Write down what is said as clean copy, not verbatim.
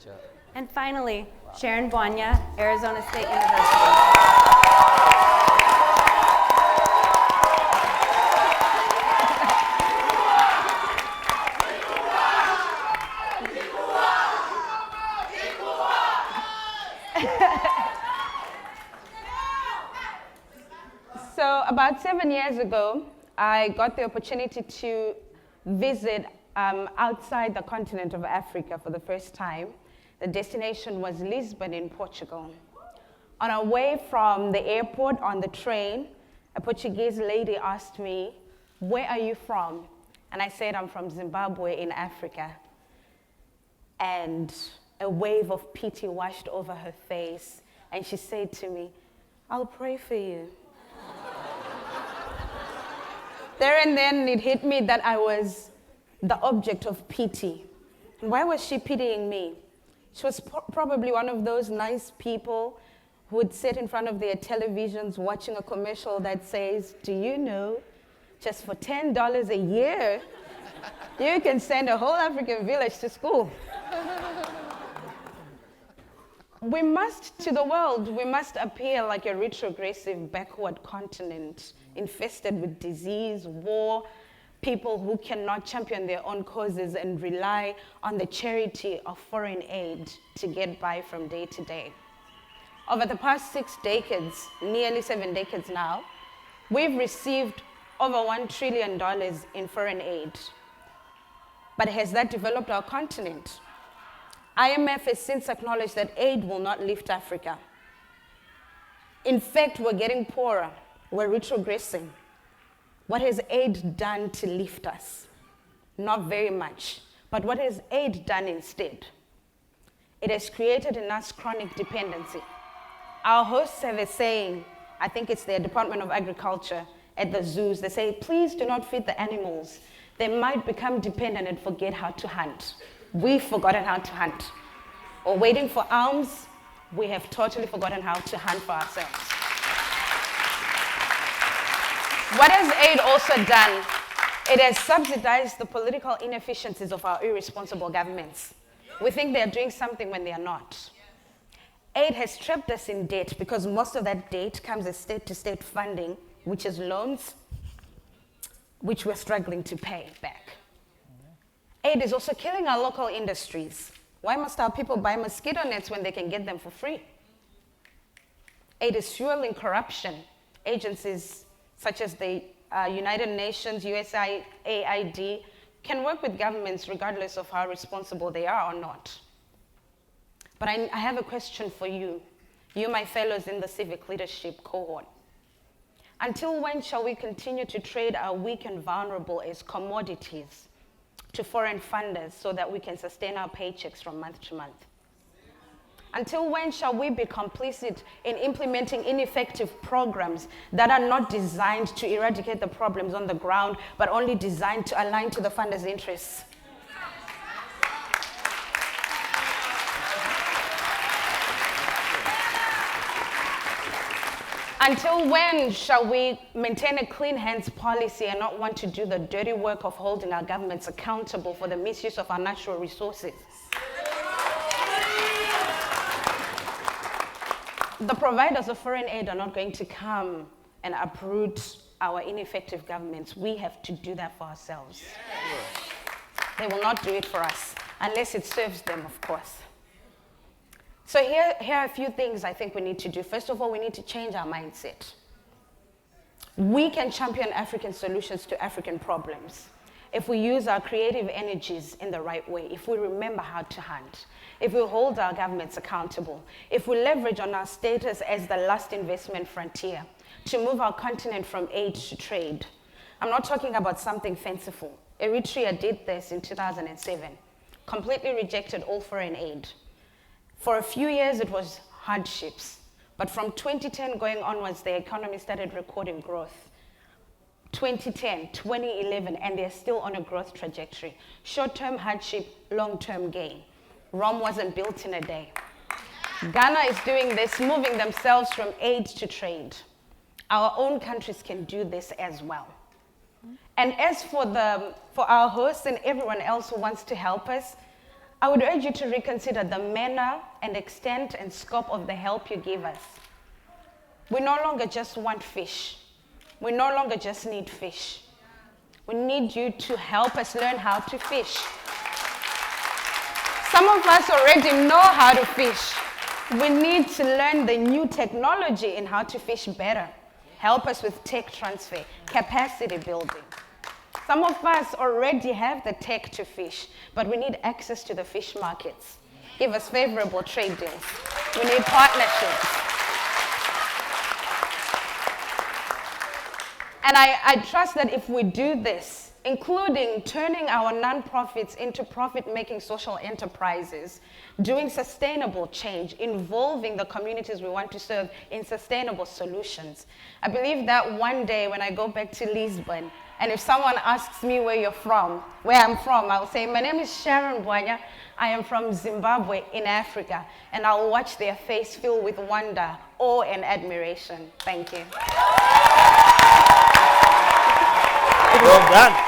job. And finally, Sharon Bwanya, Arizona State University. So about 7 years ago, I got the opportunity to visit outside the continent of Africa for the first time. The destination was Lisbon in Portugal. On our way from the airport on the train, a Portuguese lady asked me, "Where are you from?" And I said, "I'm from Zimbabwe in Africa." And a wave of pity washed over her face, and she said to me, "I'll pray for you." There and then it hit me that I was the object of pity. And why was she pitying me? She was probably one of those nice people who would sit in front of their televisions watching a commercial that says, "Do you know, just for $10 a year, you can send a whole African village to school." To the world, we must appear like a retrogressive, backward continent infested with disease, war, people who cannot champion their own causes and rely on the charity of foreign aid to get by from day to day. Over the past 6 decades, nearly 7 decades now, we've received over $1 trillion in foreign aid. But has that developed our continent? IMF has since acknowledged that aid will not lift Africa. In fact, we're getting poorer. We're retrogressing. What has aid done to lift us? Not very much. But what has aid done instead? It has created in us chronic dependency. Our hosts have a saying, I think it's the Department of Agriculture at the zoos, they say, "Please do not feed the animals. They might become dependent and forget how to hunt." We've forgotten how to hunt. Or waiting for alms, we have totally forgotten how to hunt for ourselves. What has aid also done? It has subsidized the political inefficiencies of our irresponsible governments. We think they're doing something when they are not. Aid has trapped us in debt because most of that debt comes as state-to-state funding, which is loans, which we're struggling to pay back. Aid is also killing our local industries. Why must our people buy mosquito nets when they can get them for free? Aid is fueling corruption. Agencies such as the United Nations, USAID, can work with governments regardless of how responsible they are or not. But I have a question for you, my fellows in the civic leadership cohort. Until when shall we continue to trade our weak and vulnerable as commodities to foreign funders so that we can sustain our paychecks from month to month? Until when shall we be complicit in implementing ineffective programs that are not designed to eradicate the problems on the ground, but only designed to align to the funders' interests? Until when shall we maintain a clean hands policy and not want to do the dirty work of holding our governments accountable for the misuse of our natural resources? The providers of foreign aid are not going to come and uproot our ineffective governments. We have to do that for ourselves. They will not do it for us, unless it serves them, of course. So here are a few things I think we need to do. First of all, we need to change our mindset. We can champion African solutions to African problems if we use our creative energies in the right way, if we remember how to hunt, if we hold our governments accountable, if we leverage on our status as the last investment frontier to move our continent from aid to trade. I'm not talking about something fanciful. Eritrea did this in 2007, completely rejected all foreign aid. For a few years, it was hardships. But from 2010 going onwards, the economy started recording growth. 2010, 2011, and they're still on a growth trajectory. Short-term hardship, long-term gain. Rome wasn't built in a day. Ghana is doing this, moving themselves from aid to trade. Our own countries can do this as well. And as for our hosts and everyone else who wants to help us, I would urge you to reconsider the manner and extent and scope of the help you give us. We no longer just want fish. We no longer just need fish. We need you to help us learn how to fish. Some of us already know how to fish. We need to learn the new technology in how to fish better. Help us with tech transfer, capacity building. Some of us already have the tech to fish, but we need access to the fish markets. Give us favorable trade deals. We need partnerships. And I trust that if we do this, including turning our nonprofits into profit-making social enterprises, doing sustainable change, involving the communities we want to serve in sustainable solutions. I believe that one day when I go back to Lisbon, and if someone asks me where I'm from, I'll say, my name is Sharon Bwanya. I am from Zimbabwe in Africa. And I'll watch their face fill with wonder, awe, and admiration. Thank you. Well done.